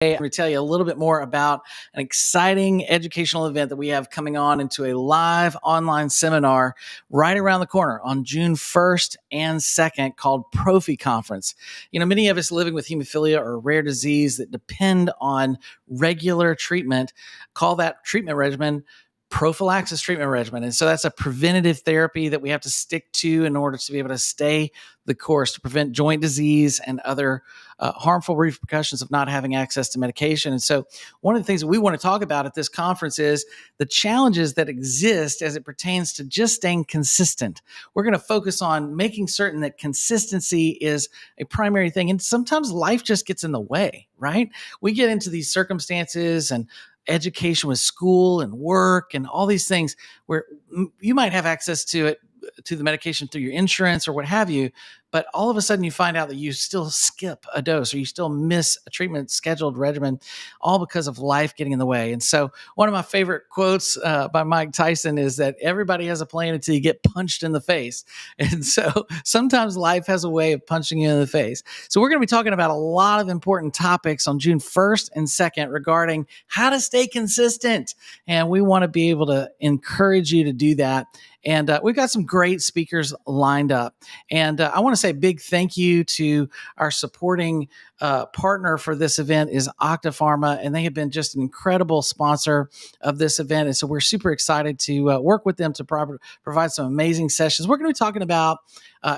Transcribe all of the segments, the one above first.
I'm going to tell you a little bit more about an exciting educational event that we have coming on into a live online seminar right around the corner on June 1st and 2nd called Prophy Conference. You know, many of us living with hemophilia or a rare disease that depend on regular treatment call that treatment regimen prophylaxis treatment regimen. And so that's a preventative therapy that we have to stick to in order to be able to stay the course to prevent joint disease and other harmful repercussions of not having access to medication. And so one of the things that we want to talk about at this conference is the challenges that exist as it pertains to just staying consistent. We're going to focus on making certain that consistency is a primary thing. And sometimes life just gets in the way, right? We get into these circumstances and education with school and work and all these things where you might have access to it, to the medication through your insurance or what have you, but all of a sudden you find out that you still skip a dose or you still miss a treatment scheduled regimen, all because of life getting in the way. And so one of my favorite quotes by Mike Tyson is that everybody has a plan until you get punched in the face. And so sometimes life has a way of punching you in the face. So we're going to be talking about a lot of important topics on June 1st and 2nd regarding how to stay consistent. And we want to be able to encourage you to do that. And we've got some great speakers lined up. And I want to say a big thank you to our supporting partner for this event is Pharma, and they have been just an incredible sponsor of this event. And so we're super excited to work with them to provide some amazing sessions. We're going to be talking about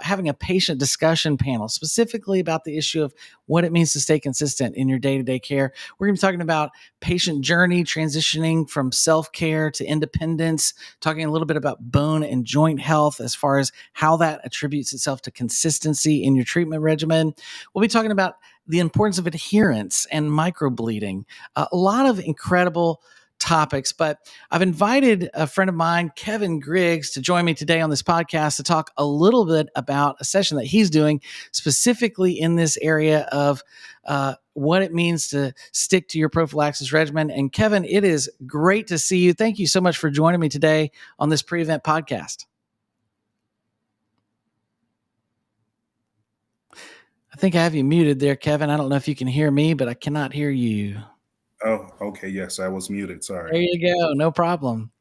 having a patient discussion panel, specifically about the issue of what it means to stay consistent in your day-to-day care. We're going to be talking about patient journey, transitioning from self-care to independence, talking a little bit about bone and joint health as far as how that attributes itself to consistency in your treatment regimen. We'll be talking about the importance of adherence and microbleeding, a lot of incredible topics, but I've invited a friend of mine, Kevin Griggs, to join me today on this podcast to talk a little bit about a session that he's doing specifically in this area of what it means to stick to your prophylaxis regimen. And Kevin, it is great to see you. Thank you so much for joining me today on this pre-event podcast. I think I have you muted there, Kevin. I don't know if you can hear me, but I cannot hear you. Oh, okay. Yes, I was muted. Sorry. There you go. No problem.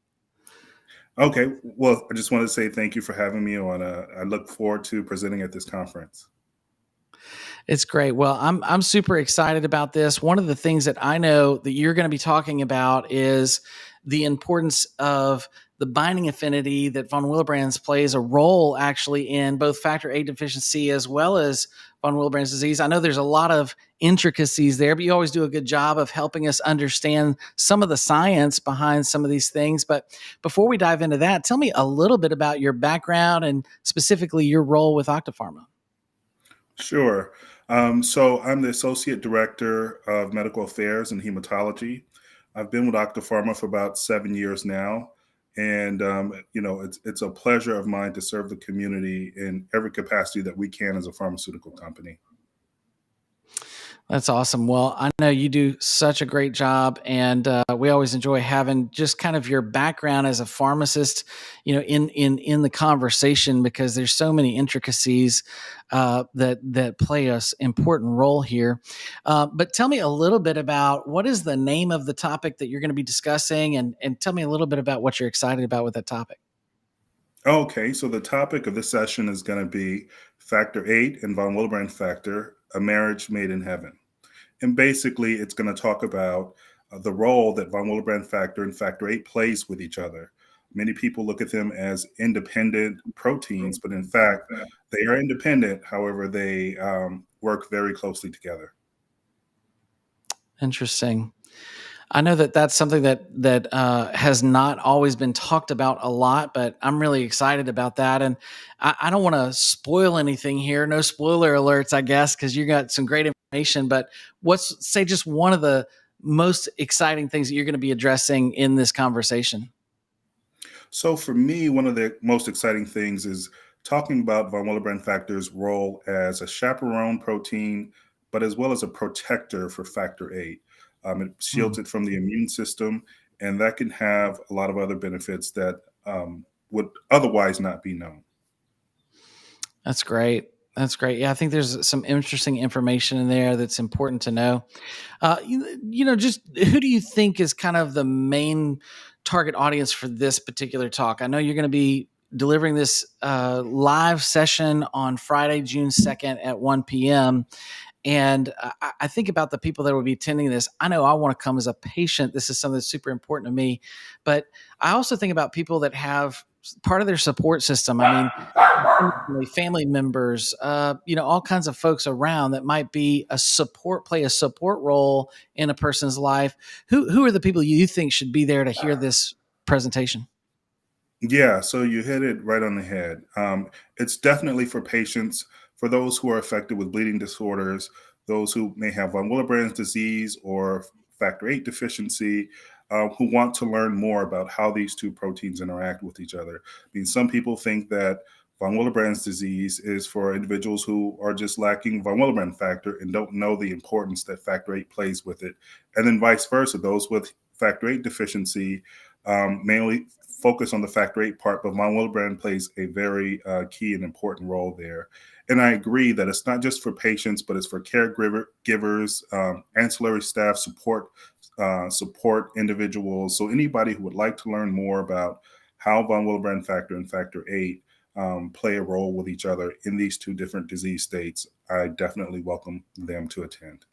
Okay. Well, I just want to say thank you for having me on. I look forward to presenting at this conference. It's great. Well, I'm super excited about this. One of the things that I know that you're going to be talking about is the importance of the binding affinity that von Willebrand's plays a role actually in both factor VIII deficiency as well as von Willebrand's disease. I know there's a lot of intricacies there, but you always do a good job of helping us understand some of the science behind some of these things. But before we dive into that, tell me a little bit about your background and specifically your role with Pharma. Sure. So I'm the Associate Director of Medical Affairs and Hematology. I've been with Pharma for about 7 years now. And, it's a pleasure of mine to serve the community in every capacity that we can as a pharmaceutical company. That's awesome. Well, I know you do such a great job, and we always enjoy having just kind of your background as a pharmacist, in the conversation because there's so many intricacies that play an important role here. But tell me a little bit about what is the name of the topic that you're going to be discussing, and tell me a little bit about what you're excited about with that topic. Okay, so the topic of this session is going to be factor VIII and von Willebrand factor, a marriage made in heaven. And basically, it's going to talk about the role that von Willebrand factor and factor VIII plays with each other. Many people look at them as independent proteins, but in fact, they are independent. However, they work very closely together. Interesting. I know that that's something that has not always been talked about a lot, but I'm really excited about that. And I don't want to spoil anything here. No spoiler alerts, I guess, because you got some great information. But what's, say, just one of the most exciting things that you're going to be addressing in this conversation? So for me, one of the most exciting things is talking about von Willebrand factor's role as a chaperone protein, but as well as a protector for factor VIII. It shields it from the immune system, and that can have a lot of other benefits that would otherwise not be known. That's great. That's great. Yeah, I think there's some interesting information in there that's important to know. Just who do you think is kind of the main target audience for this particular talk? I know you're going to be delivering this live session on Friday, June 2nd at 1 p.m. And I think about the people that will be attending this. I know I want to come as a patient. This is something that's super important to me. But I also think about people that have part of their support system. I mean, family members, all kinds of folks around that might be play a support role in a person's life. Who are the people you think should be there to hear this presentation? Yeah, so you hit it right on the head. It's definitely for patients, for those who are affected with bleeding disorders, those who may have von Willebrand's disease or factor VIII deficiency, who want to learn more about how these two proteins interact with each other. I mean, some people think that von Willebrand's disease is for individuals who are just lacking von Willebrand factor and don't know the importance that factor VIII plays with it. And then vice versa, those with factor VIII deficiency mainly focus on the factor VIII part, but von Willebrand plays a very key and important role there. And I agree that it's not just for patients, but it's for caregivers, ancillary staff, support individuals. So anybody who would like to learn more about how von Willebrand factor and factor VIII play a role with each other in these two different disease states, I definitely welcome them to attend.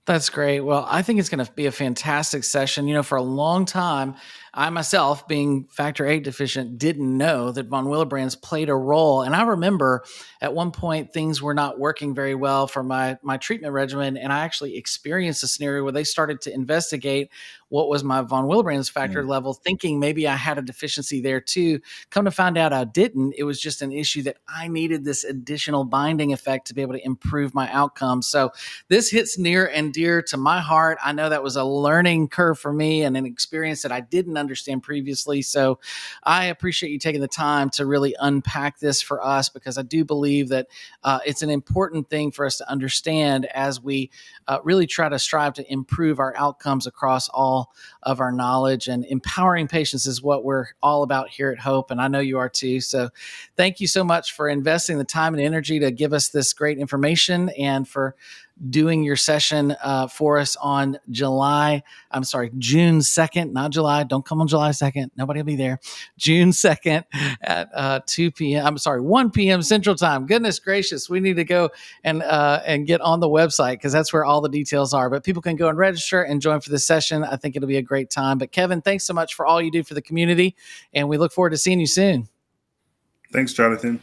That's great. Well, I think it's going to be a fantastic session. For a long time, I myself, being factor VIII deficient, didn't know that von Willebrand's played a role. And I remember at one point things were not working very well for my treatment regimen, and I actually experienced a scenario where they started to investigate what was my von Willebrand's factor level, thinking maybe I had a deficiency there too. Come to find out I didn't. It was just an issue that I needed this additional binding effect to be able to improve my outcomes. So this hits near and dear to my heart. I know that was a learning curve for me and an experience that I didn't understand previously. So I appreciate you taking the time to really unpack this for us, because I do believe that it's an important thing for us to understand as we really try to strive to improve our outcomes across all of our knowledge. And empowering patients is what we're all about here at Hope. And I know you are too. So thank you so much for investing the time and energy to give us this great information, and for doing your session for us on June 2nd, not July. Don't come on July 2nd. Nobody will be there. June 2nd at 2 p.m. 1 p.m. Central Time. Goodness gracious. We need to go and get on the website, because that's where all the details are. But people can go and register and join for this session. I think it'll be a great time. But Kevin, thanks so much for all you do for the community, and we look forward to seeing you soon. Thanks, Jonathan.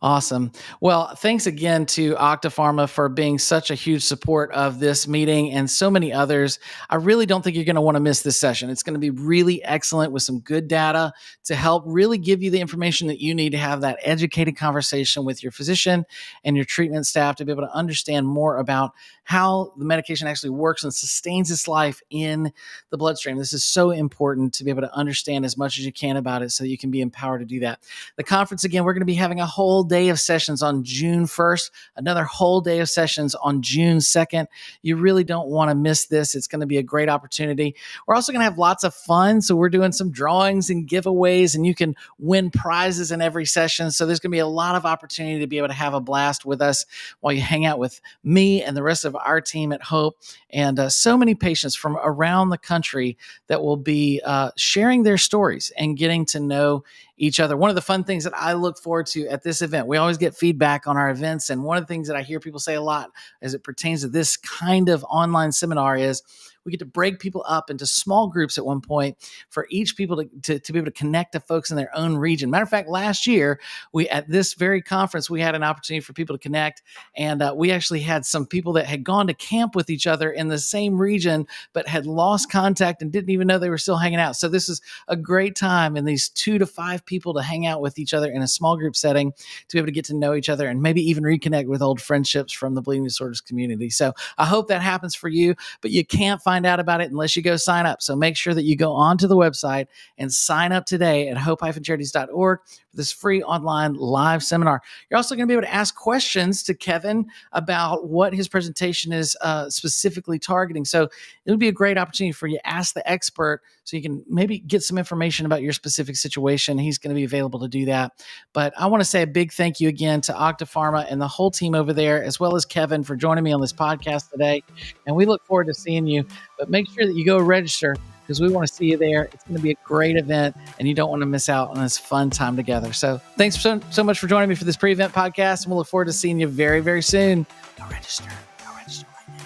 Awesome. Well, thanks again to Pharma for being such a huge support of this meeting and so many others. I really don't think you're going to want to miss this session. It's going to be really excellent with some good data to help really give you the information that you need to have that educated conversation with your physician and your treatment staff to be able to understand more about how the medication actually works and sustains its life in the bloodstream. This is so important to be able to understand as much as you can about it so that you can be empowered to do that. The conference, again, we're going to be having a whole day of sessions on June 1st, another whole day of sessions on June 2nd. You really don't want to miss this. It's going to be a great opportunity. We're also going to have lots of fun. So we're doing some drawings and giveaways, and you can win prizes in every session. So there's going to be a lot of opportunity to be able to have a blast with us while you hang out with me and the rest of our team at Hope, and so many patients from around the country that will be sharing their stories and getting to know each other. One of the fun things that I look forward to at this event, we always get feedback on our events, and one of the things that I hear people say a lot as it pertains to this kind of online seminar is we get to break people up into small groups at one point for each people to be able to connect to folks in their own region. Matter of fact, last year, at this very conference, we had an opportunity for people to connect, and we actually had some people that had gone to camp with each other in the same region, but had lost contact and didn't even know they were still hanging out. So this is a great time in these 2 to 5 people to hang out with each other in a small group setting to be able to get to know each other and maybe even reconnect with old friendships from the bleeding disorders community. So I hope that happens for you, but you can't find find out about it unless you go sign up. So make sure that you go onto the website and sign up today at hope-charities.org for this free online live seminar. You're also going to be able to ask questions to Kevin about what his presentation is specifically targeting. So it would be a great opportunity for you to ask the expert so you can maybe get some information about your specific situation. He's going to be available to do that. But I want to say a big thank you again to Pharma and the whole team over there, as well as Kevin, for joining me on this podcast today. And we look forward to seeing you. But make sure that you go register because we want to see you there. It's going to be a great event, and you don't want to miss out on this fun time together. So thanks so much for joining me for this pre-event podcast, and we'll look forward to seeing you very, very soon. Go register. Go register right now.